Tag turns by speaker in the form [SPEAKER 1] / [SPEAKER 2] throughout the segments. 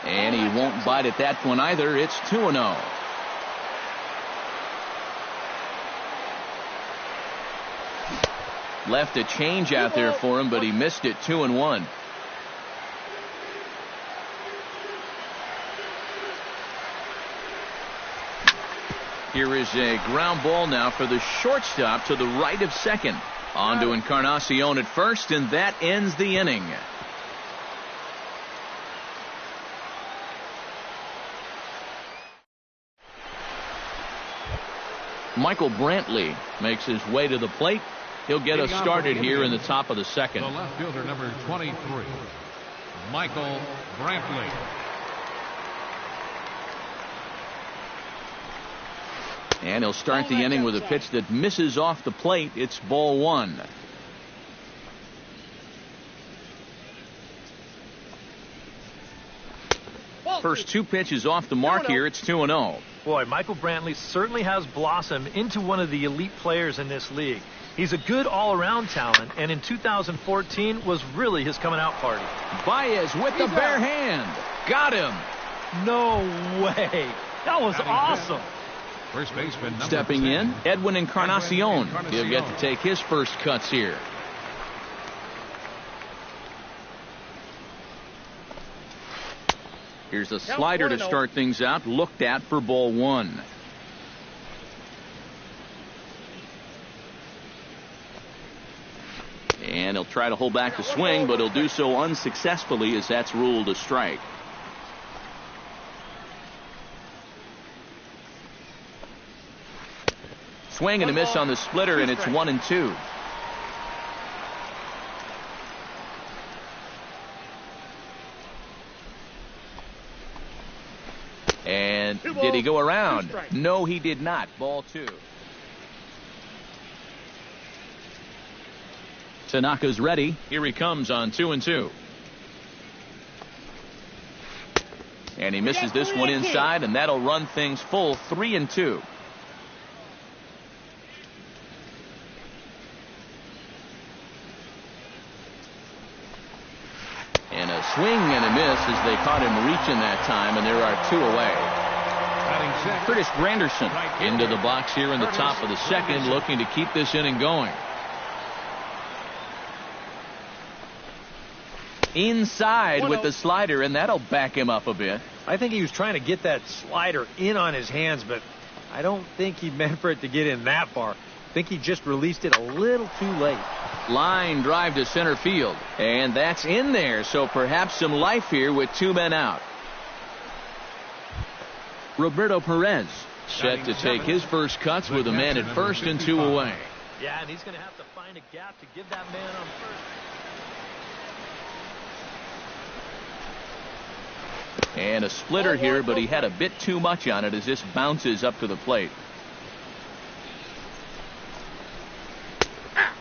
[SPEAKER 1] And he won't bite at that one either. It's 2-0. Left a change out there for him, but he missed it. 2-1. Here is a ground ball now for the shortstop to the right of second. On to Encarnacion at first, and that ends the inning. Michael Brantley makes his way to the plate. He'll get us started here in the top of the second.
[SPEAKER 2] The left fielder, number 23, Michael Brantley.
[SPEAKER 1] And he'll start the inning with a pitch that misses off the plate. It's ball one. First two pitches off the mark here. It's 2-0.
[SPEAKER 3] Boy, Michael Brantley certainly has blossomed into one of the elite players in this league. He's a good all-around talent, and in 2014 was really his coming-out party.
[SPEAKER 1] Baez with the bare hand. Got him.
[SPEAKER 3] No way. That was awesome.
[SPEAKER 2] First baseman
[SPEAKER 1] stepping
[SPEAKER 2] 10.
[SPEAKER 1] in, Edwin Encarnacion. He'll get to take his first cuts here. Here's a slider to start things out, looked at for ball one. And he'll try to hold back the swing, but he'll do so unsuccessfully as that's ruled a strike. Swing and a miss on the splitter, and it's 1-2. And did he go around? No, he did not. Ball two. Tanaka's ready. Here he comes on 2-2. And he misses this one inside, and that'll run things full 3-2. And a swing and a miss as they caught him reaching that time, and there are two away. Curtis Granderson into the box here in the top of the second, looking to keep this inning going. Inside with the slider, and that'll back him up a bit.
[SPEAKER 3] I think he was trying to get that slider in on his hands, but I don't think he meant for it to get in that far. I think he just released it a little too late.
[SPEAKER 1] Line drive to center field, and that's in there, so perhaps some life here with two men out. Roberto Perez set to take his first cuts with a man at first and two away.
[SPEAKER 3] Yeah, and he's going to have to find a gap to give that man on first.
[SPEAKER 1] And a splitter here, but he had a bit too much on it as this bounces up to the plate.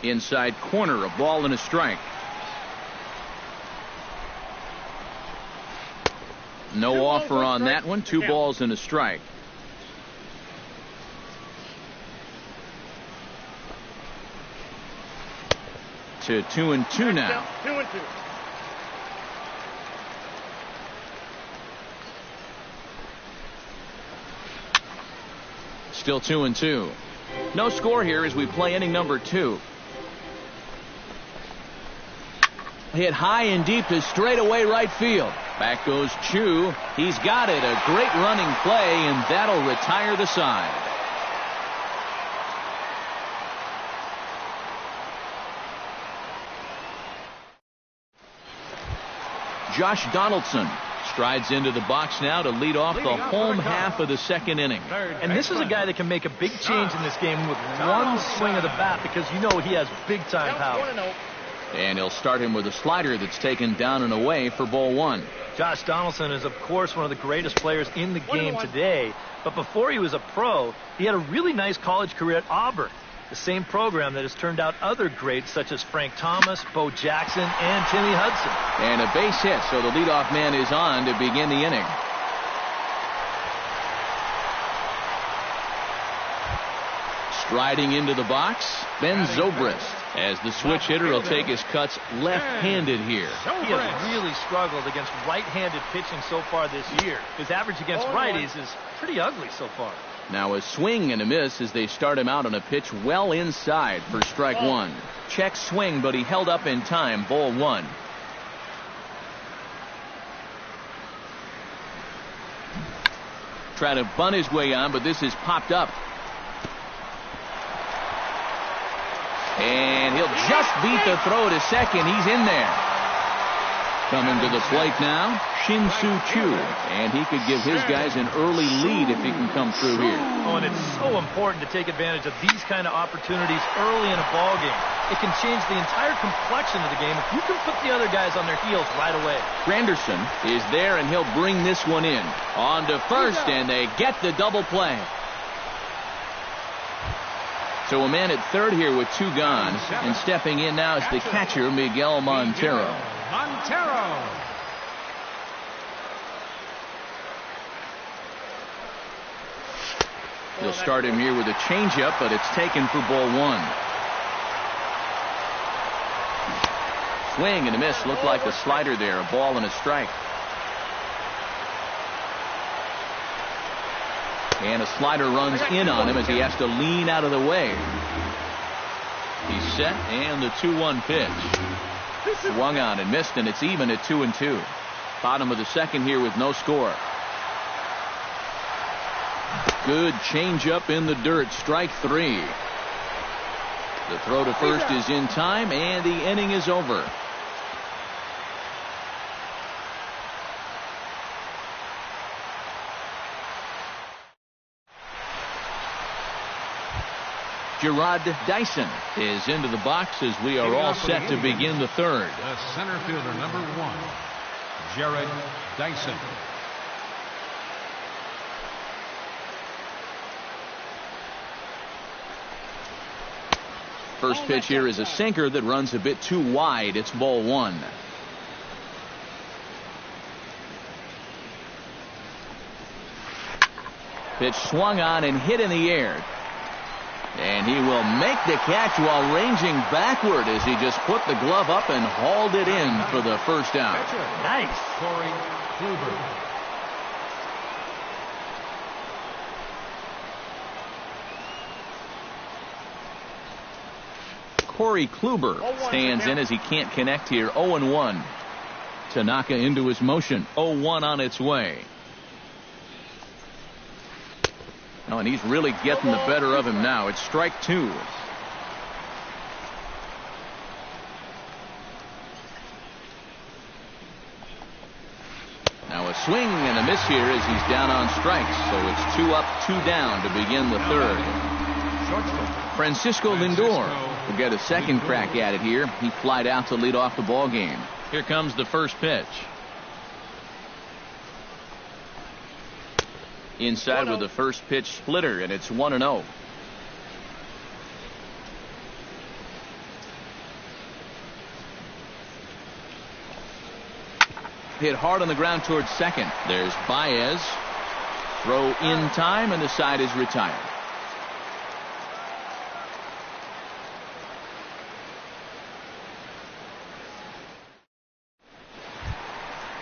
[SPEAKER 1] Inside corner, a ball and a strike. No offer on that one. 2 balls and a strike. To 2-2 now.
[SPEAKER 4] 2-2.
[SPEAKER 1] Still 2-2. No score here as we play inning number 2. Hit high and deep to straightaway right field. Back goes Chu. He's got it. A great running play, and that'll retire the side. Josh Donaldson strides into the box now to lead off the home half of the second inning.
[SPEAKER 3] And this is a guy that can make a big change in this game with one swing of the bat, because you know he has big-time power.
[SPEAKER 1] And he'll start him with a slider that's taken down and away for ball one.
[SPEAKER 3] Josh Donaldson is, of course, one of the greatest players in the game today. But before he was a pro, he had a really nice college career at Auburn, the same program that has turned out other greats such as Frank Thomas, Bo Jackson, and Timmy Hudson.
[SPEAKER 1] And a base hit, so the leadoff man is on to begin the inning. Riding into the box, Ben Zobrist. As the switch hitter, he'll take his cuts left-handed here.
[SPEAKER 3] He has really struggled against right-handed pitching so far this year. His average against righties is pretty ugly so far.
[SPEAKER 1] Now a swing and a miss as they start him out on a pitch well inside for strike one. Check swing, but he held up in time. Ball one. Try to bunt his way on, but this is popped up. And he'll just beat the throw to second. He's in there. Coming to the plate now, Shin-Soo Choo. And he could give his guys an early lead if he can come through here.
[SPEAKER 3] Oh, and it's so important to take advantage of these kind of opportunities early in a ball game. It can change the entire complexion of the game if you can put the other guys on their heels right away.
[SPEAKER 1] Granderson is there, and he'll bring this one in. On to first, and they get the double play. So a man at third here with two gone, and stepping in now is the catcher, Miguel Montero. He'll start him here with a changeup, but it's taken for ball one. Swing and a miss. Looked like a slider there. A ball and a strike. And a slider runs in on him as he has to lean out of the way. He's set, and the 2-1 pitch. Swung on and missed, and it's even at 2-2. Bottom of the second here with no score. Good changeup in the dirt. Strike three. The throw to first is in time, and the inning is over. Gerard Dyson is into the box as we are all set to begin the third.
[SPEAKER 2] The center fielder, number 1, Jared Dyson.
[SPEAKER 1] First pitch here is a sinker that runs a bit too wide. It's ball one. Pitch swung on and hit in the air. And he will make the catch while ranging backward as he just put the glove up and hauled it in for the first out.
[SPEAKER 3] Nice.
[SPEAKER 2] Corey Kluber.
[SPEAKER 1] Corey Kluber stands in as he can't connect here. 0-1. Tanaka into his motion. 0-1 on its way. Oh, and he's really getting the better of him now. It's strike two. Now a swing and a miss here as he's down on strikes. So it's 2 up, 2 down to begin the third. Francisco Lindor will get a second crack at it here. He flied out to lead off the ball game. Here comes the first pitch. Inside with the first pitch splitter, and it's 1-0. Hit hard on the ground towards second. There's Baez. Throw in time, and the side is retired.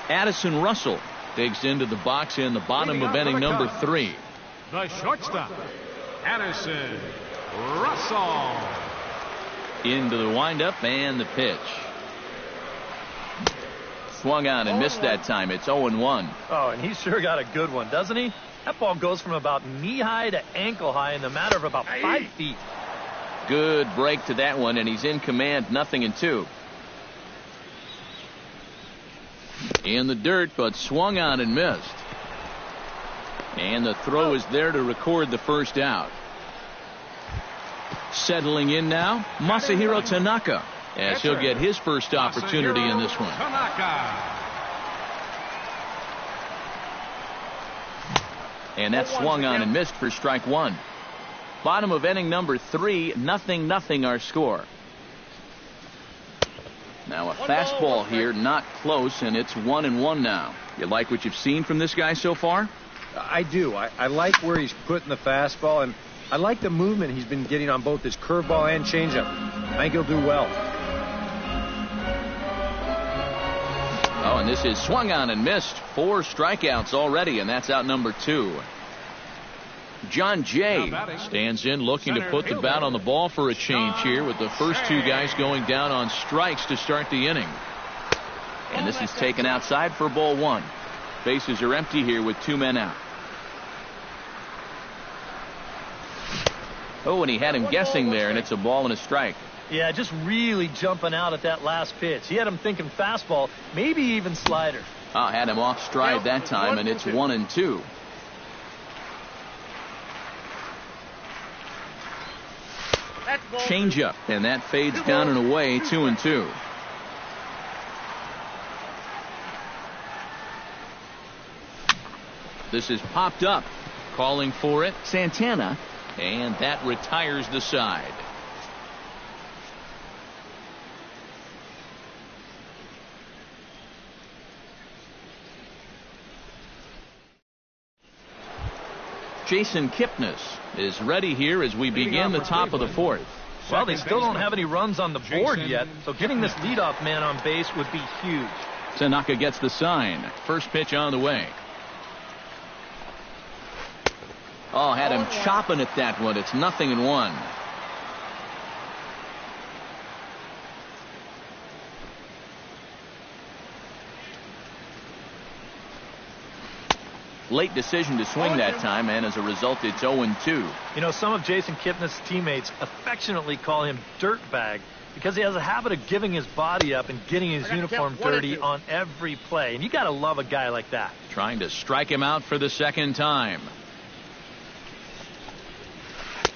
[SPEAKER 1] Addison Russell digs into the box in the bottom of inning number 3.
[SPEAKER 2] The shortstop, Addison Russell.
[SPEAKER 1] Into the windup and the pitch. Swung on and missed that time. It's 0-1.
[SPEAKER 3] Oh, and he sure got a good one, doesn't he? That ball goes from about knee-high to ankle-high in the matter of about 5 feet.
[SPEAKER 1] Good break to that one, and he's in command, 0-2. In the dirt, but swung on and missed. And the throw is there to record the first out. Settling in now, Masahiro Tanaka, as he'll get his first opportunity in this one. And that swung on and missed for strike one. Bottom of inning number 3, 0-0 our score. Now a fastball here, not close, and it's 1-1 now. You like what you've seen from this guy so far?
[SPEAKER 4] I do. I like where he's putting the fastball, and I like the movement he's been getting on both his curveball and changeup. I think he'll do well.
[SPEAKER 1] Oh, and this is swung on and missed. 4 strikeouts already, and that's out number 2. John Jay stands in looking to put the bat on the ball for a change here, with the first 2 guys going down on strikes to start the inning. And this is taken outside for ball 1. Bases are empty here with 2 men out. Oh, and he had him guessing there, and it's a ball and a strike.
[SPEAKER 3] Yeah, just really jumping out at that last pitch. He had him thinking fastball, maybe even slider.
[SPEAKER 1] Had him off stride that time, and it's 1-2. Changeup, and that fades down and away. 2-2. This is popped up, calling for it, Santana, and that retires the side. Jason Kipnis is ready here as we begin the top of the 4th.
[SPEAKER 3] Well, they still don't have any runs on the board yet, so getting this leadoff man on base would be huge.
[SPEAKER 1] Tanaka gets the sign. First pitch on the way. Oh, had him chopping at that one. It's 0-1. Late decision to swing that time, and as a result, it's 0-2.
[SPEAKER 3] You know, some of Jason Kipnis' teammates affectionately call him Dirtbag because he has a habit of giving his body up and getting his uniform dirty on every play. And you got to love a guy like that.
[SPEAKER 1] Trying to strike him out for the second time.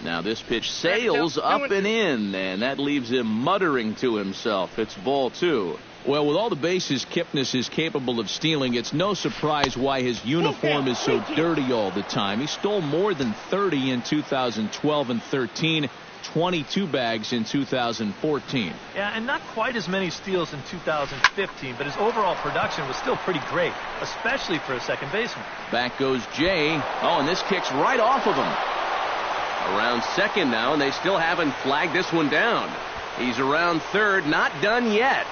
[SPEAKER 1] Now this pitch sails up and in, and that leaves him muttering to himself. It's ball 2. Well, with all the bases Kipnis is capable of stealing, it's no surprise why his uniform is so dirty all the time. He stole more than 30 in 2012 and 13, 22 bags in 2014.
[SPEAKER 3] Yeah, and not quite as many steals in 2015, but his overall production was still pretty great, especially for a second baseman.
[SPEAKER 1] Back goes Jay. Oh, and this kicks right off of him. Around second now, and they still haven't flagged this one down. He's around third, not done yet.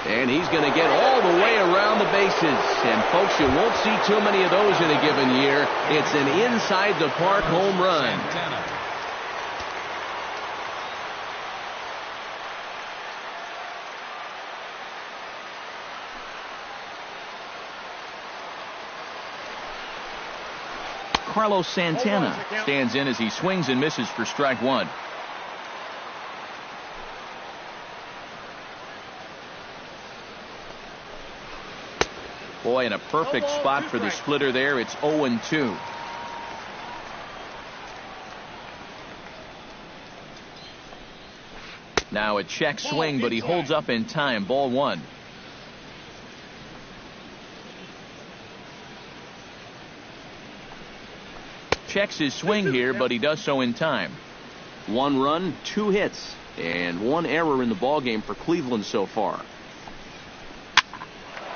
[SPEAKER 1] And he's going to get all the way around the bases. And, folks, you won't see too many of those in a given year. It's an inside-the-park home run. Carlos Santana stands in as he swings and misses for strike 1. Boy, in a perfect spot for the splitter there. It's 0-2. Now a check swing, but he holds up in time. Ball 1. Checks his swing here, but he does so in time. 1 run, 2 hits, and 1 error in the ballgame for Cleveland so far.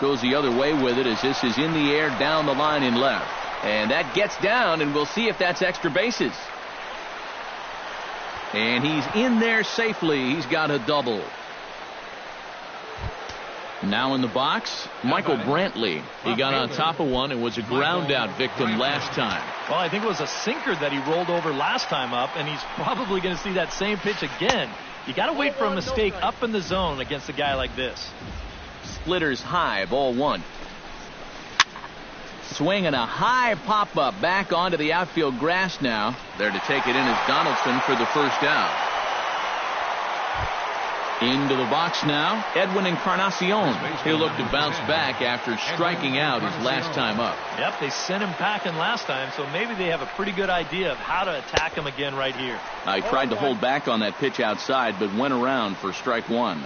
[SPEAKER 1] Goes the other way with it as this is in the air down the line in left. And that gets down, and we'll see if that's extra bases. And he's in there safely. He's got a double. Now in the box, Michael Brantley. He got on top of one and was a ground out victim last time.
[SPEAKER 3] Well, I think it was a sinker that he rolled over last time up, and he's probably going to see that same pitch again. You got to wait for a mistake up in the zone against a guy like this.
[SPEAKER 1] Splitters high, ball 1. Swing and a high pop-up back onto the outfield grass now. There to take it in is Donaldson for the first out. Into the box now, Edwin Encarnacion. He'll look to bounce back after striking out his last time up.
[SPEAKER 3] Yep, they sent him packing last time, so maybe they have a pretty good idea of how to attack him again right here.
[SPEAKER 1] I tried to hold back on that pitch outside, but went around for strike 1.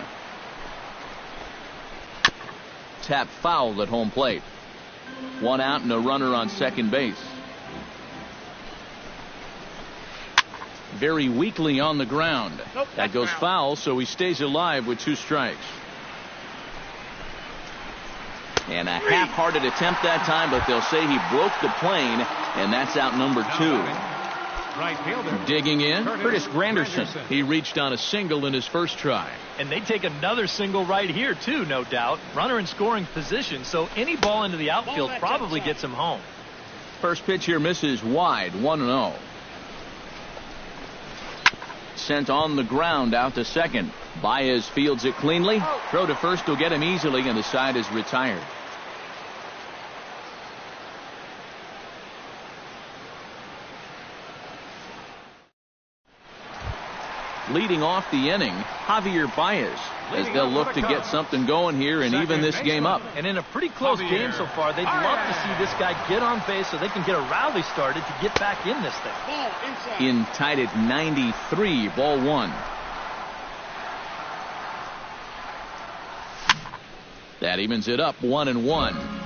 [SPEAKER 1] Tap foul at home plate. 1 out and a runner on second base. Very weakly on the ground. That goes foul, so he stays alive with 2 strikes. And a half-hearted attempt that time, but they'll say he broke the plane, and that's out number 2.
[SPEAKER 2] Right fielder.
[SPEAKER 1] Digging in, Curtis Granderson.
[SPEAKER 2] Granderson.
[SPEAKER 1] He reached on a single in his first try.
[SPEAKER 3] And they take another single right here, too, no doubt. Runner in scoring position, so any ball into the outfield probably gets him home.
[SPEAKER 1] First pitch here misses wide, 1-0. Sent on the ground out to second. Baez fields it cleanly. Throw to first will get him easily, and the side is retired. Leading off the inning, Javier Baez, as they'll look to get something going here and even this game up.
[SPEAKER 3] And in a pretty close game so far, they'd love to see this guy get on base so they can get a rally started to get back in this thing.
[SPEAKER 1] In tied at 93, ball one. That evens it up 1-1.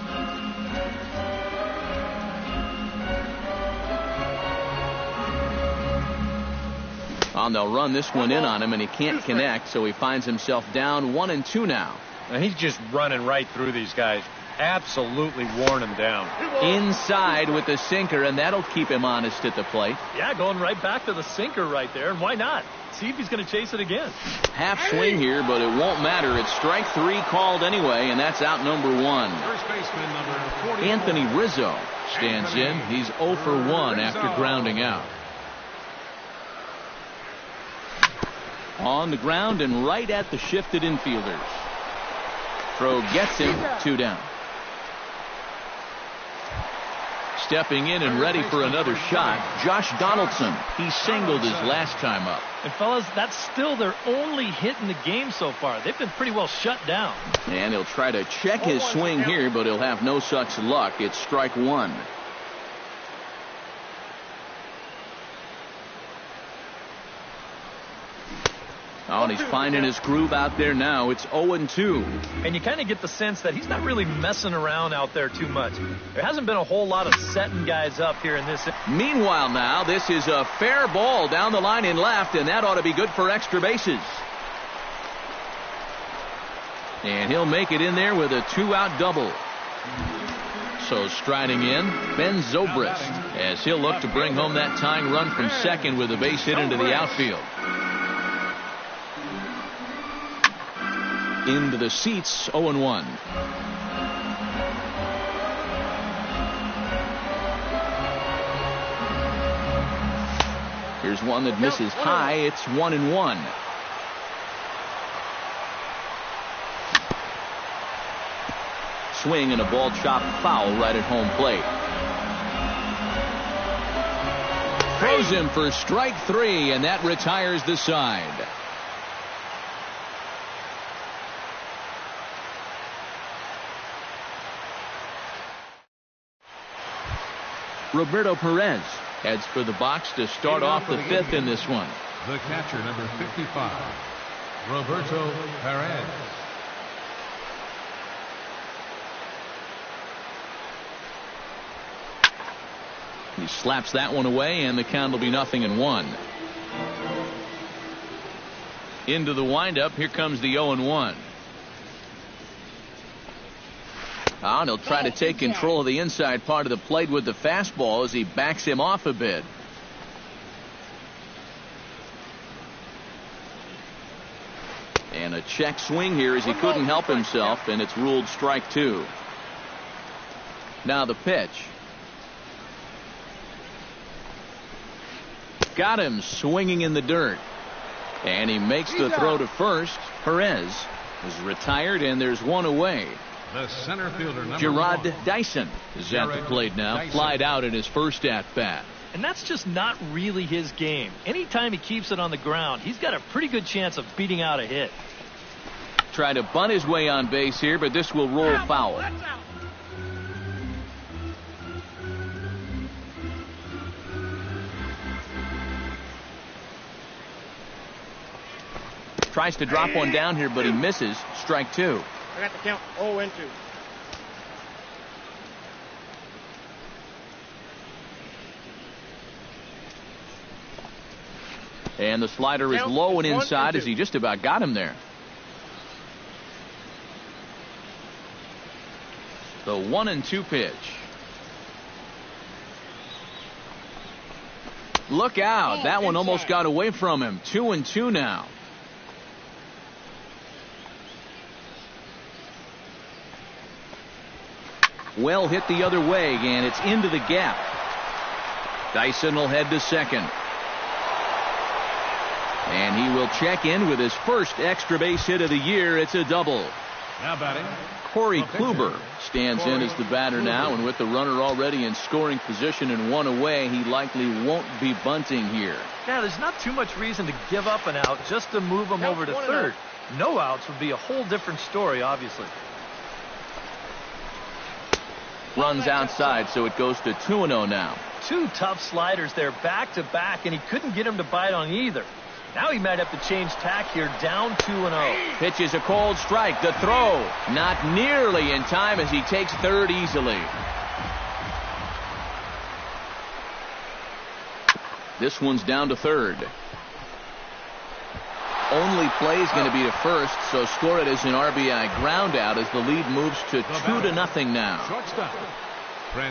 [SPEAKER 1] They'll run this one in on him, and he can't connect, so he finds himself down 1-2 now.
[SPEAKER 4] Now he's just running right through these guys. Absolutely worn them down.
[SPEAKER 1] Inside with the sinker, and that'll keep him honest at the plate.
[SPEAKER 3] Yeah, going right back to the sinker right there, and why not? See if he's going to chase it again.
[SPEAKER 1] Half swing here, but it won't matter. It's strike three called anyway, and that's out number one.
[SPEAKER 2] First baseman number 44.
[SPEAKER 1] Anthony Rizzo stands in. He's 0 for 1 after grounding out. On the ground and right at the shifted infielders. Throw gets him, 2 down. Stepping in and ready for another shot, Josh Donaldson. He singled his last time up.
[SPEAKER 3] And fellas, that's still their only hit in the game so far. They've been pretty well shut down.
[SPEAKER 1] And he'll try to check his swing here, but he'll have no such luck. It's strike one. Oh, and he's finding his groove out there now. It's 0-2.
[SPEAKER 3] And you kind of get the sense that he's not really messing around out there too much. There hasn't been a whole lot of setting guys up here in this.
[SPEAKER 1] Meanwhile now, this is a fair ball down the line in left, and that ought to be good for extra bases. And he'll make it in there with a 2-out double. So striding in, Ben Zobrist, as he'll look to bring home that tying run from second with a base hit into the outfield. Into the seats, 0-1. Here's one that misses high. It's 1-1. Swing and a ball chopped foul right at home plate. Throws him for strike three, and that retires the side. Roberto Perez heads for the box to start off the fifth in this one.
[SPEAKER 2] The catcher, number 55, Roberto Perez.
[SPEAKER 1] He slaps that one away, and the count will be 0-1. Into the windup, here comes the 0-1. And he'll try to take control of the inside part of the plate with the fastball as he backs him off a bit. And a check swing here as he couldn't help himself, and it's ruled strike two. Now the pitch. Got him swinging in the dirt. And he makes the throw to first. Perez is retired, and there's one away.
[SPEAKER 2] The center fielder, number
[SPEAKER 1] Gerard
[SPEAKER 2] 1.
[SPEAKER 1] Dyson is at the plate now.
[SPEAKER 2] Dyson.
[SPEAKER 1] Flied out in his first at-bat.
[SPEAKER 3] And that's just not really his game. Anytime he keeps it on the ground, he's got a pretty good chance of beating out a hit.
[SPEAKER 1] Try to bunt his way on base here, but this will roll foul. Tries to drop one down here, but he misses. Strike two.
[SPEAKER 5] I got the count 0-2.
[SPEAKER 1] And the slider is low and inside as he just about got him there. The 1-2 pitch. Look out. That one almost got away from him. 2-2 now. Well hit the other way, and it's into the gap. Dyson will head to second. And he will check in with his first extra base hit of the year. It's a double.
[SPEAKER 2] Now batting,
[SPEAKER 1] Corey Kluber stands in as the batter now, and with the runner already in scoring position and one away, he likely won't be bunting here.
[SPEAKER 3] Yeah, there's not too much reason to give up an out just to move him over to third. No outs would be a whole different story, obviously.
[SPEAKER 1] Runs outside, so it goes to 2-0 now.
[SPEAKER 3] Two tough sliders there back to back, and he couldn't get him to bite on either. Now he might have to change tack here, down 2-0.
[SPEAKER 1] Pitches a cold strike. The throw not nearly in time as he takes third easily. This one's down to third. Only play is going to be to first, so score it as an RBI ground out as the lead moves to 2-0 now.
[SPEAKER 2] shortstop,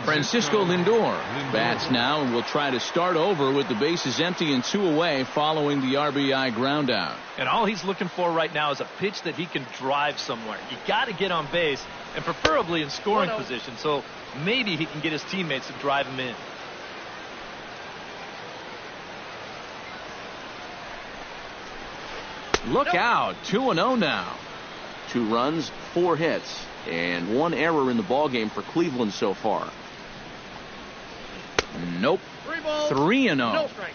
[SPEAKER 1] Francisco Lindor bats now and will try to start over with the bases empty and 2 away following the RBI ground out.
[SPEAKER 3] And all he's looking for right now is a pitch that he can drive somewhere. You got to get on base, and preferably in scoring position, so maybe he can get his teammates to drive him in.
[SPEAKER 1] Look out, 2-0 now. 2 runs, 4 hits, and 1 error in the ballgame for Cleveland so far. Nope. 3-0.
[SPEAKER 5] No strike.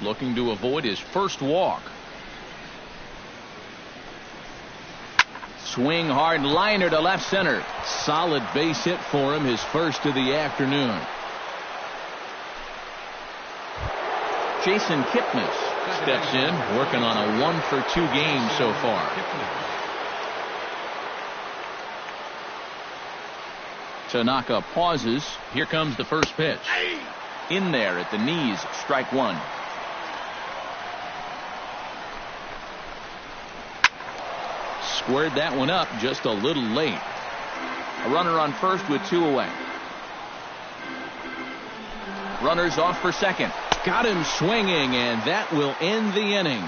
[SPEAKER 1] Looking to avoid his first walk. Swing hard liner to left center. Solid base hit for him, his first of the afternoon. Jason Kipnis steps in, working on a 1-for-2 game so far. Tanaka pauses. Here comes the first pitch. In there at the knees, strike 1. Squared that one up just a little late. A runner on first with 2 away. Runners off for second. Got him swinging, and that will end the inning.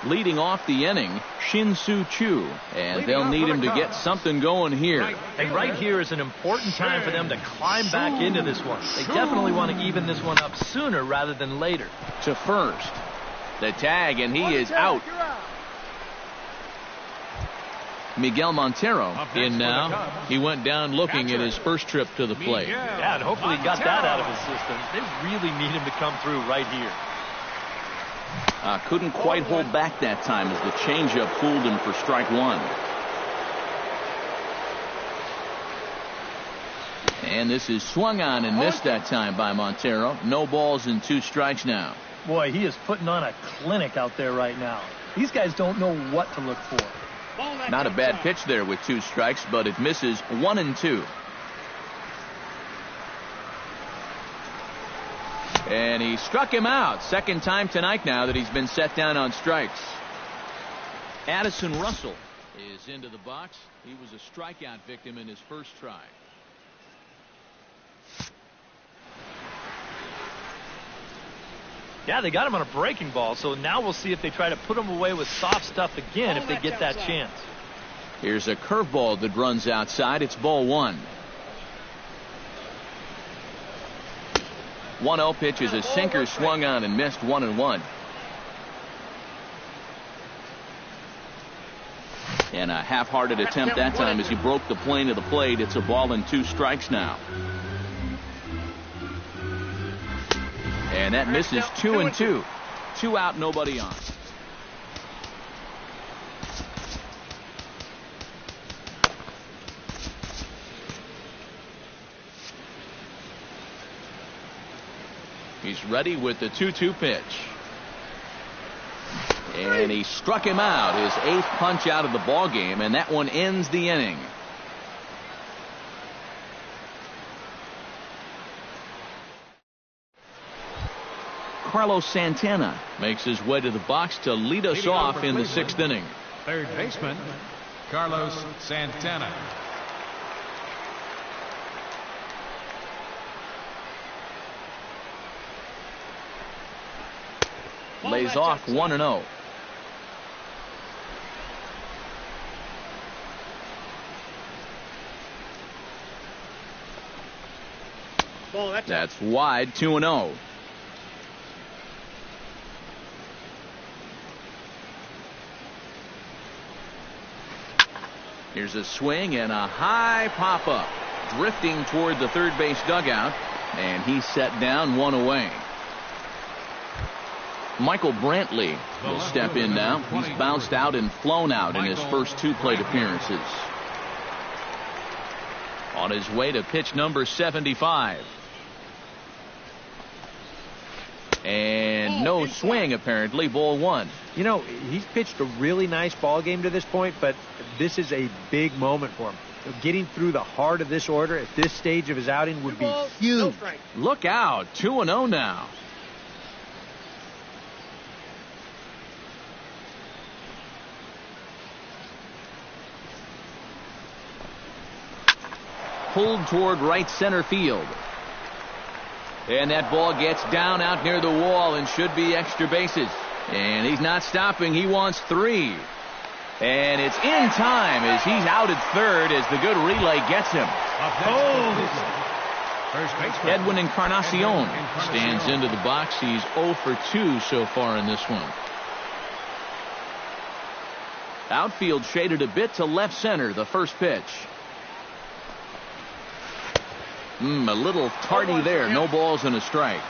[SPEAKER 1] Leading off the inning, Shin-Soo Choo, and they'll need him to get something going here.
[SPEAKER 3] And right here is an important time for them to climb back into this one. They definitely want to even this one up sooner rather than later.
[SPEAKER 1] To first. The tag, and he is out. Miguel Montero in now. He went down looking at his first trip to the plate.
[SPEAKER 3] Yeah, and hopefully he got that out of his system. They really need him to come through right here.
[SPEAKER 1] Couldn't quite hold back that time as the changeup fooled him for strike 1. And this is swung on and missed that time by Montero. No balls and 2 strikes now.
[SPEAKER 3] Boy, he is putting on a clinic out there right now. These guys don't know what to look for.
[SPEAKER 1] Not a bad pitch there with 2 strikes, but it misses 1-2. And he struck him out. Second time tonight now that he's been set down on strikes. Addison Russell is into the box. He was a strikeout victim in his first try.
[SPEAKER 3] Yeah, they got him on a breaking ball, so now we'll see if they try to put him away with soft stuff again if they get that chance.
[SPEAKER 1] Here's a curveball that runs outside. It's ball 1. 1-0 pitch is a sinker swung on and missed 1-1. And a half-hearted attempt that time as he broke the plane of the plate. It's a ball and 2 strikes now. And that misses 2-2. 2 out, nobody on. He's ready with the 2-2 pitch. And he struck him out, his 8th punch out of the ball game, and that one ends the inning. Carlos Santana makes his way to the box to lead us off in the 6th inning.
[SPEAKER 2] Third baseman, Carlos Santana.
[SPEAKER 1] Lays off 1-0. That's wide, 2-0. Here's a swing and a high pop-up. Drifting toward the third base dugout. And he's set down, 1 away. Michael Brantley will step in now. He's bounced out and flown out in his first 2 plate appearances. On his way to pitch number 75. And no swing, apparently. Ball 1.
[SPEAKER 4] You know, he's pitched a really nice ball game to this point, but this is a big moment for him. Getting through the heart of this order at this stage of his outing would be huge.
[SPEAKER 1] Look out, 2-0 now. Pulled toward right center field. And that ball gets down out near the wall and should be extra bases. And he's not stopping. He wants 3. And it's in time as he's out at third as the good relay gets him. Edwin Encarnacion stands into the box. He's 0 for 2 so far in this one. Outfield shaded a bit to left center. The first pitch. A little tardy there. No balls and a strike.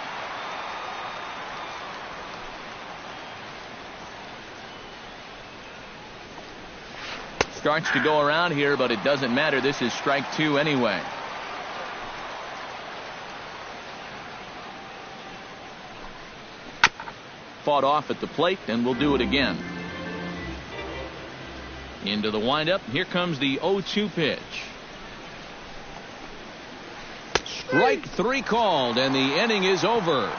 [SPEAKER 1] Starts to go around here, but it doesn't matter. This is strike 2 anyway. Fought off at the plate, and we'll do it again. Into the windup. Here comes the 0-2 pitch. Strike 3 called, and the inning is over.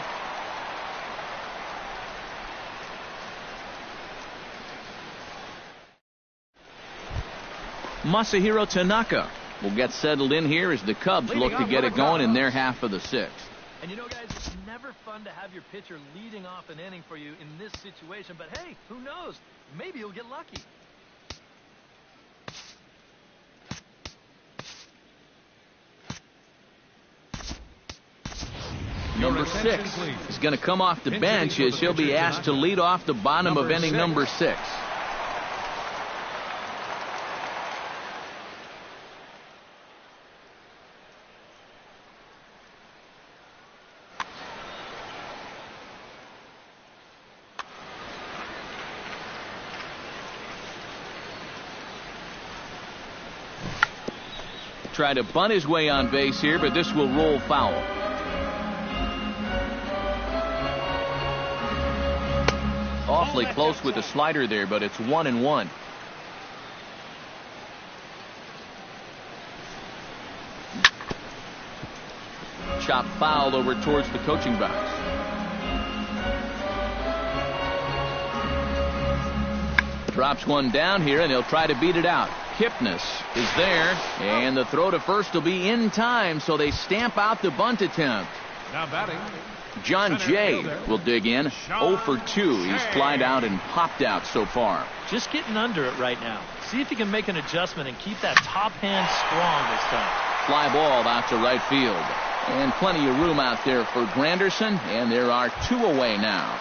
[SPEAKER 1] Masahiro Tanaka will get settled in here as the Cubs look to get it going in their half of the 6th.
[SPEAKER 3] And you know, guys, it's never fun to have your pitcher leading off an inning for you in this situation. But hey, who knows? Maybe you'll get lucky.
[SPEAKER 1] Number 6 is going to come off the bench as he'll be asked to lead off the bottom of inning number 6. Try to bunt his way on base here, but this will roll foul. Awfully close with the slider there, but it's 1-1. Chop fouled over towards the coaching box. Drops one down here, and he'll try to beat it out. Kipnis is there, and the throw to first will be in time, so they stamp out the bunt attempt.
[SPEAKER 2] Now batting,
[SPEAKER 1] John Jay will dig in. 0 for 2. He's flied out and popped out so far.
[SPEAKER 3] Just getting under it right now. See if he can make an adjustment and keep that top hand strong this time.
[SPEAKER 1] Fly ball out to right field. And plenty of room out there for Granderson, and there are 2 away now.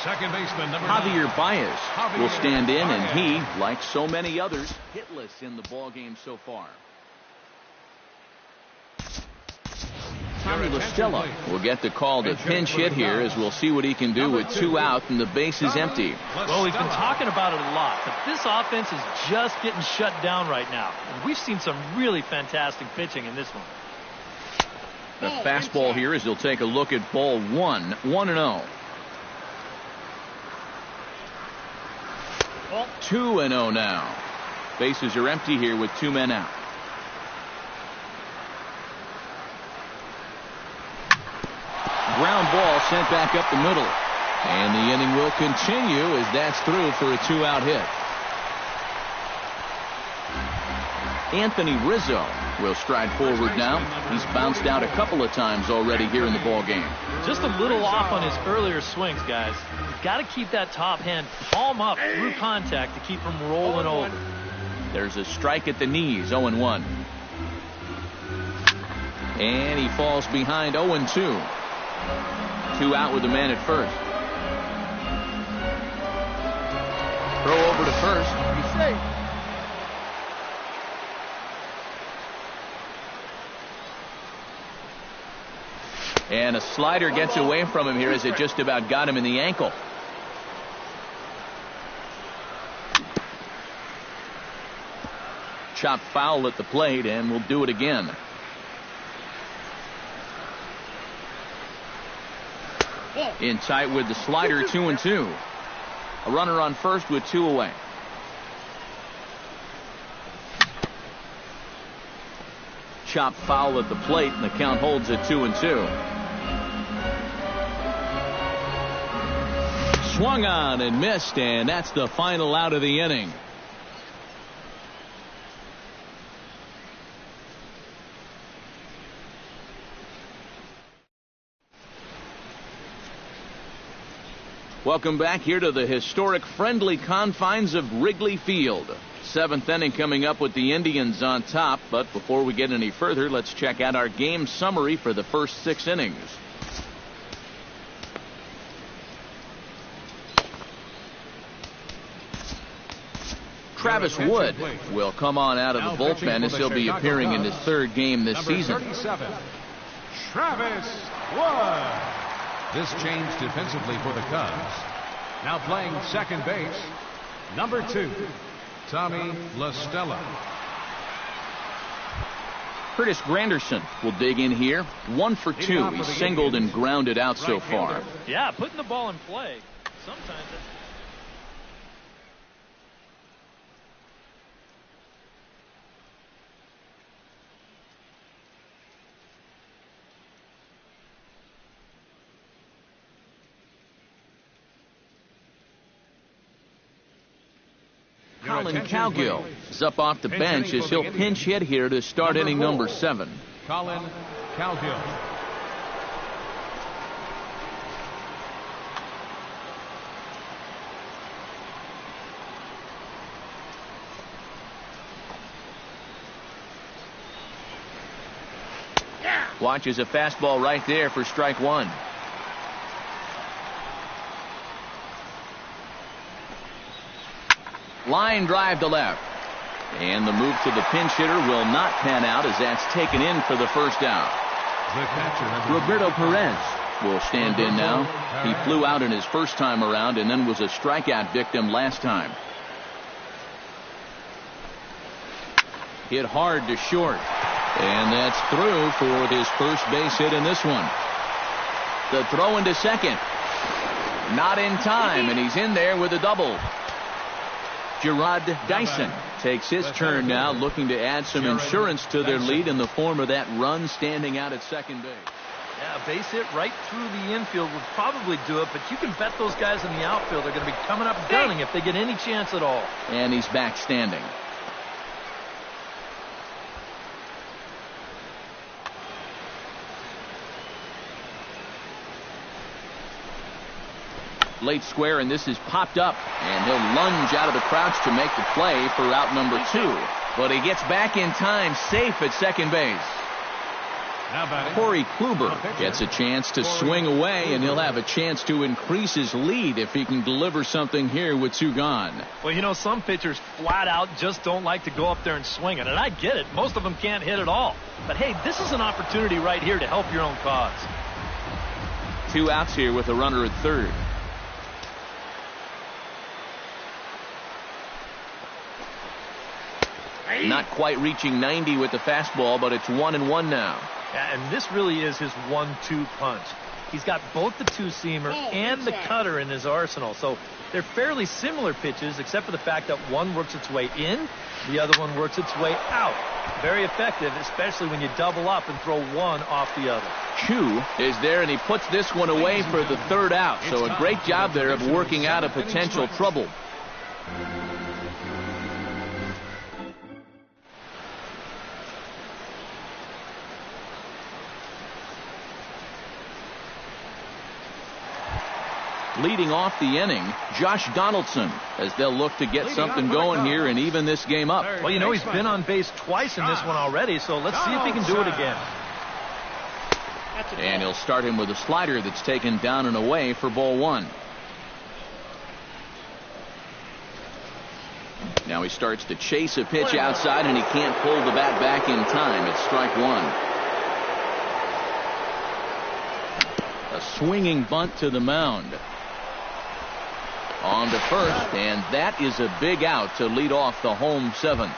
[SPEAKER 2] second baseman number
[SPEAKER 1] Javier
[SPEAKER 2] 9.
[SPEAKER 1] Baez will stand in, and
[SPEAKER 2] Baez.
[SPEAKER 1] he, like so many others, hitless in the ballgame so far. Tommy
[SPEAKER 2] Your attention,
[SPEAKER 1] LaStella
[SPEAKER 2] please.
[SPEAKER 1] will get the call to pinch hit here, as we'll see what he can do
[SPEAKER 2] Number
[SPEAKER 1] with
[SPEAKER 2] 2.
[SPEAKER 1] 2 out and the base is empty.
[SPEAKER 3] Well, we've been talking about it a lot, but this offense is just getting shut down right now. And we've seen some really fantastic pitching in this one.
[SPEAKER 1] The fastball here as he'll take a look at ball 1, 1-0. 2-0 now. Bases are empty here with 2 men out. Ground ball sent back up the middle. And the inning will continue as that's through for a 2-out hit. Anthony Rizzo will stride forward now. He's bounced out a couple of times already here in the ball game.
[SPEAKER 3] Just a little off on his earlier swings, guys. You've got to keep that top hand palm up through contact to keep him rolling over.
[SPEAKER 1] There's a strike at the knees, 0-1. And he falls behind 0-2. 2 out with the man at first. Throw over to first. He's safe. And a slider gets away from him here as it just about got him in the ankle. Chopped foul at the plate, and we'll do it again. In tight with the slider, 2-2. A runner on first with 2 away. Chopped foul at the plate, and the count holds at 2-2. Swung on and missed, and that's the final out of the inning. Welcome back here to the historic friendly confines of Wrigley Field. 7th inning coming up with the Indians on top, but before we get any further, let's check out our game summary for the first 6 innings. Travis Wood will come on out of the bullpen as he'll be appearing in his 3rd game this season.
[SPEAKER 2] 37, Travis Wood. This change defensively for the Cubs. Now playing second base, number 2, Tommy La Stella.
[SPEAKER 1] Curtis Granderson will dig in here. 1 for 2. He's singled and grounded out so far.
[SPEAKER 3] Yeah, putting the ball in play. Sometimes it's...
[SPEAKER 1] Colin Cowgill is up off the bench as he'll pinch hit here to start inning number 7.
[SPEAKER 2] Colin Cowgill.
[SPEAKER 1] Watches a fastball right there for strike 1. Line drive to left. And the move to the pinch hitter will not pan out as that's taken in for the first out. Roberto Perez will stand in now. He flew out in his first time around and then was a strikeout victim last time. Hit hard to short. And that's through for his first base hit in this one. The throw into second. Not in time, and he's in there with a double. Gerard Dyson takes his turn now, looking to add some insurance to their lead in the form of that run standing out at second base.
[SPEAKER 3] Yeah, base hit right through the infield would probably do it, but you can bet those guys in the outfield are going to be coming up gunning if they get any chance at all.
[SPEAKER 1] And he's back standing. Late square, and this is popped up, and he'll lunge out of the crouch to make the play for out number 2. But he gets back in time, safe at second base. Corey Kluber gets a chance to swing away, and he'll have a chance to increase his lead if he can deliver something here with 2 gone.
[SPEAKER 3] Well, you know, some pitchers flat out just don't like to go up there and swing it, and I get it. Most of them can't hit at all. But hey, this is an opportunity right here to help your own cause.
[SPEAKER 1] 2 outs here with a runner at third. Not quite reaching 90 with the fastball, but it's 1-1 now.
[SPEAKER 3] Yeah, and this really is his 1-2 punch. He's got both the two-seamer and the cutter in his arsenal. So they're fairly similar pitches, except for the fact that one works its way in, the other one works its way out. Very effective, especially when you double up and throw one off the other.
[SPEAKER 1] Chu is there, and he puts this one away for the third out. So a great job there of working out a potential trouble. Leading off the inning, Josh Donaldson, as they'll look to get something going here and even this game up.
[SPEAKER 3] Well, you know, he's been on base twice in this one already, so let's see if he can do it again.
[SPEAKER 1] And he'll start him with a slider that's taken down and away for ball one. Now he starts to chase a pitch outside, and he can't pull the bat back in time. It's strike one. A swinging bunt to the mound. On to first, and that is a big out to lead off the home seventh.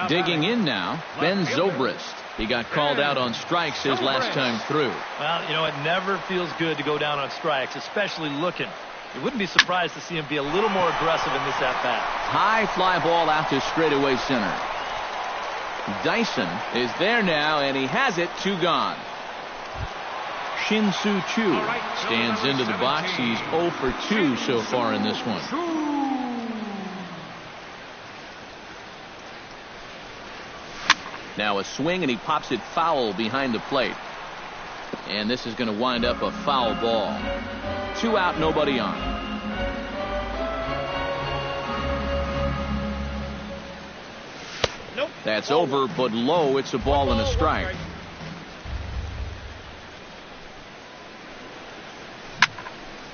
[SPEAKER 1] Digging in now, Ben Zobrist. He got called out on strikes his last time through.
[SPEAKER 3] Well, you know, it never feels good to go down on strikes, especially looking. You wouldn't be surprised to see him be a little more aggressive in this at-bat.
[SPEAKER 1] High fly ball out to straightaway center. Dyson is there now, and he has it. 2 gone. Shin-Soo Choo stands into the box. He's 0 for 2 so far in this one. Now a swing, and he pops it foul behind the plate. And this is going to wind up a foul ball. 2 out, nobody on.
[SPEAKER 3] Nope.
[SPEAKER 1] That's over, but low. It's a ball and a strike.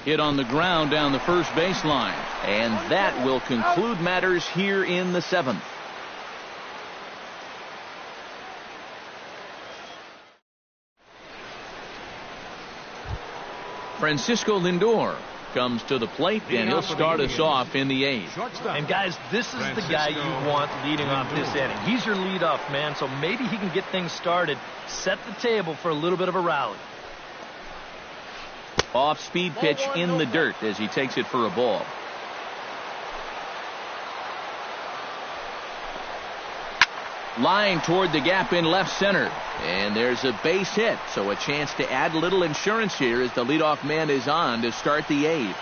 [SPEAKER 1] Hit on the ground down the first baseline. And that will conclude matters here in the 7th. Francisco Lindor comes to the plate, and he'll start us off in the 8th.
[SPEAKER 3] And guys, this is the guy you want leading off this inning. He's your leadoff man, so maybe he can get things started, set the table for a little bit of a rally.
[SPEAKER 1] Off-speed pitch in the dirt as he takes it for a ball. Line toward the gap in left center. And there's a base hit, so a chance to add a little insurance here as the leadoff man is on to start the 8th.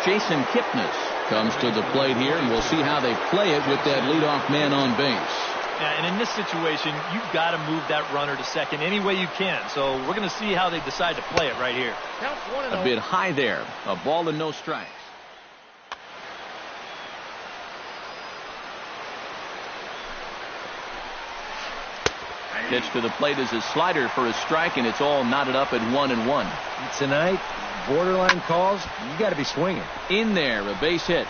[SPEAKER 1] Jason Kipnis comes to the plate here, and we'll see how they play it with that leadoff man on base.
[SPEAKER 3] Yeah, and in this situation, you've got to move that runner to second any way you can. So we're going to see how they decide to play it right here.
[SPEAKER 1] A bit high there. A ball and no strikes. Pitch to the plate is a slider for a strike, and it's all knotted up at 1-1.
[SPEAKER 4] Tonight, borderline calls, you got to be swinging.
[SPEAKER 1] In there, a base hit.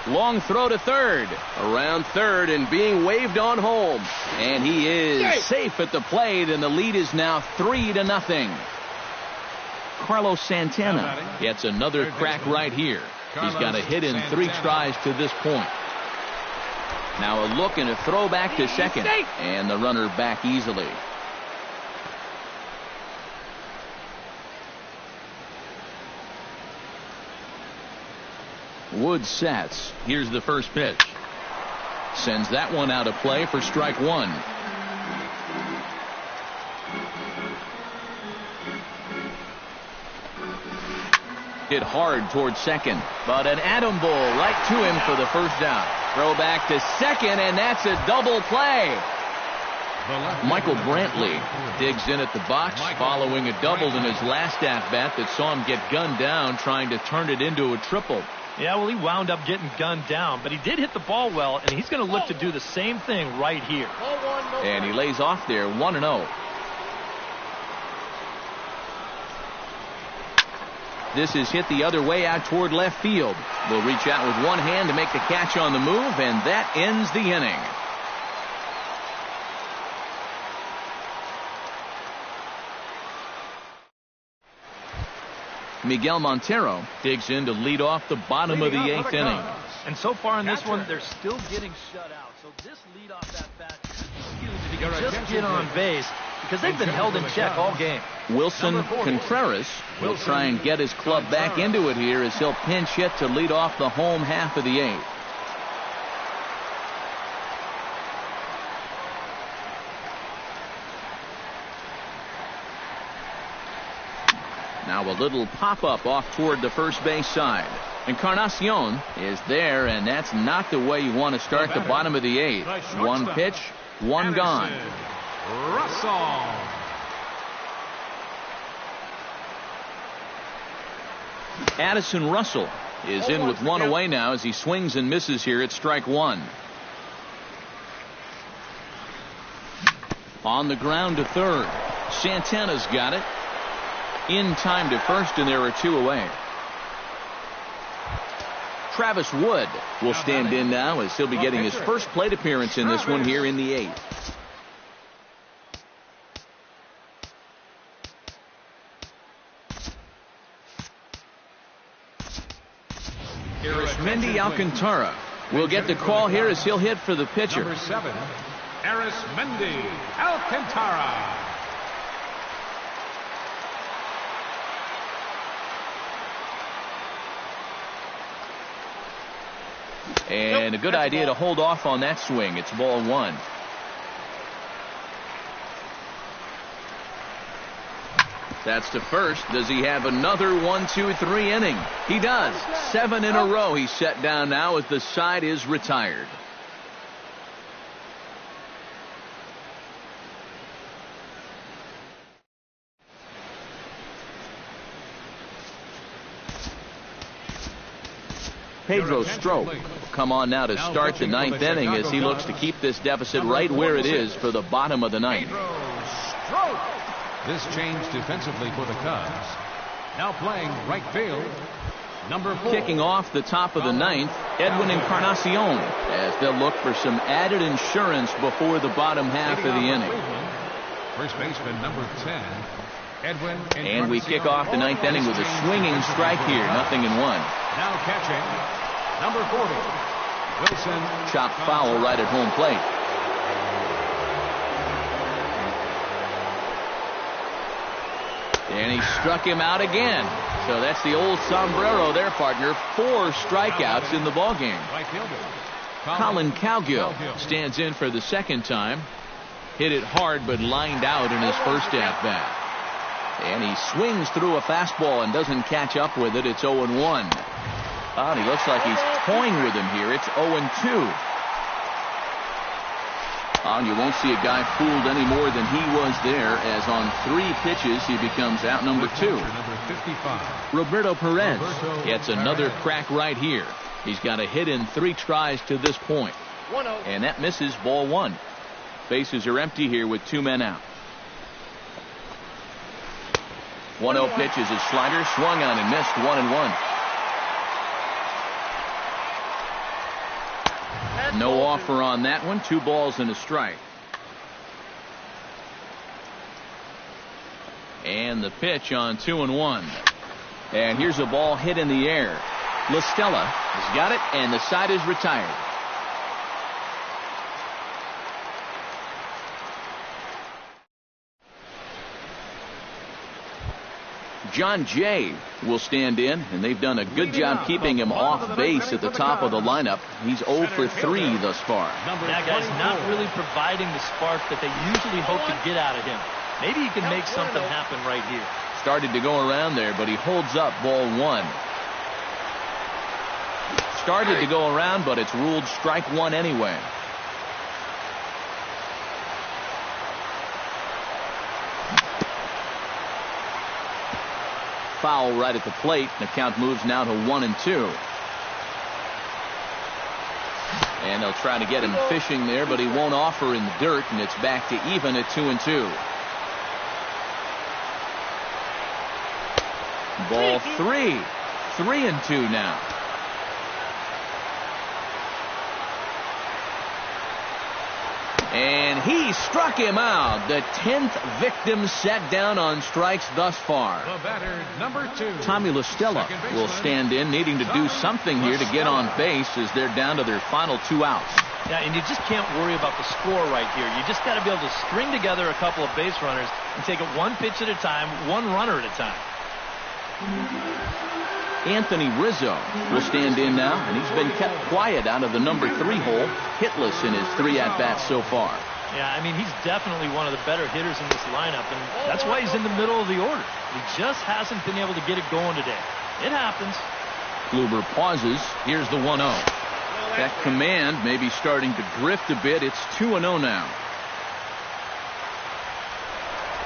[SPEAKER 1] Long throw to third. Around third and being waved on home. And he is safe at the plate, and the lead is now 3-0. Carlos Santana gets another crack right here. He's got a hit in 3 tries to this point. Now a look and a throw back to second. And the runner back easily. Woods sets. Here's the first pitch. Sends that one out of play for strike one. Hit hard towards second, but an atom ball right to him for the first out. Throw back to second, and that's a double play. Michael Brantley digs in at the box following a double in his last at-bat that saw him get gunned down trying to turn it into a triple.
[SPEAKER 3] Yeah, well, he wound up getting gunned down, but he did hit the ball well, and he's going to look to do the same thing right here.
[SPEAKER 1] And he lays off there, 1-0. This is hit the other way out toward left field. Will reach out with one hand to make the catch on the move, and that ends the inning. Miguel Montero digs in to lead off the bottom of the 8th inning.
[SPEAKER 3] And so far in this one, they're still getting shut out. So this leadoff at bat is huge. If he can just get on base, because they've been held in check all game.
[SPEAKER 1] Wilson Contreras will try and get his club back into it here as he'll pinch hit to lead off the home half of the 8th. Now a little pop-up off toward the first base side. Encarnacion is there, and that's not the way you want to start the bottom of the 8th. One pitch, one gone.
[SPEAKER 2] Russell.
[SPEAKER 1] Addison Russell is in with one away now as he swings and misses here at strike 1. On the ground to third. Santana's got it. In time to first, and there are 2 away. Travis Wood will stand in now as he'll be getting his first plate appearance in this one here in the 8th. Mendy Alcantara will get the call here as he'll hit for the pitcher.
[SPEAKER 2] Number 7, Mendy Alcantara.
[SPEAKER 1] And a good idea to hold off on that swing. It's ball 1. That's to first. Does he have another 1, 2, 3 inning? He does. 7 in a row he's set down now as the side is retired. Pedro Strop will come on now to start the 9th inning as he looks to keep this deficit right where it is for the bottom of the 9th.
[SPEAKER 2] This change defensively for the Cubs. Now playing right field, number 4.
[SPEAKER 1] Kicking off the top of the 9th, Edwin Encarnacion, as they'll look for some added insurance before the bottom half of the inning.
[SPEAKER 2] First baseman number 10, Edwin.
[SPEAKER 1] And we kick off the 9th inning with a swinging strike here, 0-1.
[SPEAKER 2] Now catching, number 40, Wilson.
[SPEAKER 1] Chopped foul right at home plate. And he struck him out again. So that's the old sombrero there, partner. 4 strikeouts in the ballgame. Colin Cowgill stands in for the second time. Hit it hard but lined out in his first at-bat. And he swings through a fastball and doesn't catch up with it. It's 0-1. Oh, and he looks like he's toying with him here. It's 0-2. Oh, and you won't see a guy fooled any more than he was there, as on 3 pitches he becomes out number 2. Roberto Perez gets another crack right here. He's got a hit in 3 tries to this point. And that misses, ball 1. Bases are empty here with 2 men out. 1-0 pitch is his slider, swung on and missed, 1-1. No offer on that one. 2 balls and a strike. And the pitch on 2-1. And here's a ball hit in the air. La Stella has got it, and the side is retired. John Jay will stand in, and they've done a good job keeping him off base at the top of the lineup. He's 0 for 3 thus far.
[SPEAKER 3] That guy's not really providing the spark that they usually hope to get out of him. Maybe he can make something happen right here.
[SPEAKER 1] Started to go around there, but he holds up, ball 1. Started to go around, but it's ruled strike 1 anyway. Foul right at the plate. The count moves now to 1-2. And they'll try to get him fishing there, but he won't offer in the dirt, and it's back to even at 2-2. Ball 3. 3-2 now. And he struck him out. The 10th victim set down on strikes thus far.
[SPEAKER 2] The batter, number 2.
[SPEAKER 1] Tommy La Stella will stand in, needing to do something here to get on base as they're down to their final 2 outs.
[SPEAKER 3] Yeah, and you just can't worry about the score right here. You just got to be able to string together a couple of base runners and take it one pitch at a time, one runner at a time.
[SPEAKER 1] Anthony Rizzo will stand in now, and he's been kept quiet out of the number 3 hole, hitless in his 3 at-bats so far.
[SPEAKER 3] Yeah, I mean, he's definitely one of the better hitters in this lineup, and that's why he's in the middle of the order. He just hasn't been able to get it going today. It happens.
[SPEAKER 1] Kluber pauses. Here's the 1-0. That command may be starting to drift a bit. It's 2-0 now.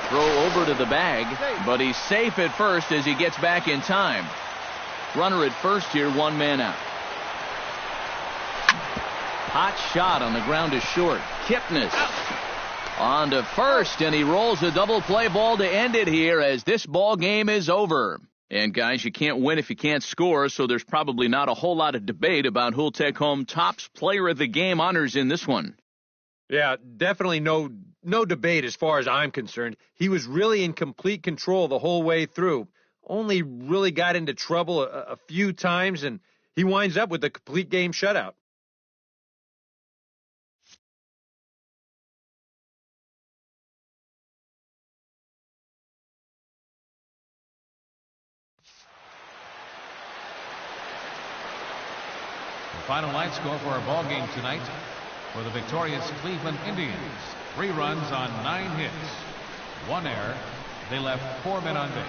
[SPEAKER 1] Throw over to the bag, but he's safe at first as he gets back in time. Runner at first here, 1 man out. Hot shot on the ground is short. Kipnis on to first, and he rolls a double play ball to end it here as this ball game is over. And guys, you can't win if you can't score, so there's probably not a whole lot of debate about who'll take home Topps Player of the Game honors in this one.
[SPEAKER 4] Yeah, definitely no debate as far as I'm concerned. He was really in complete control the whole way through. Only really got into trouble a few times, and he winds up with a complete game shutout.
[SPEAKER 2] The final line score for our ball game tonight for the victorious Cleveland Indians. 3 runs on 9 hits. 1 error. They left 4 men on base.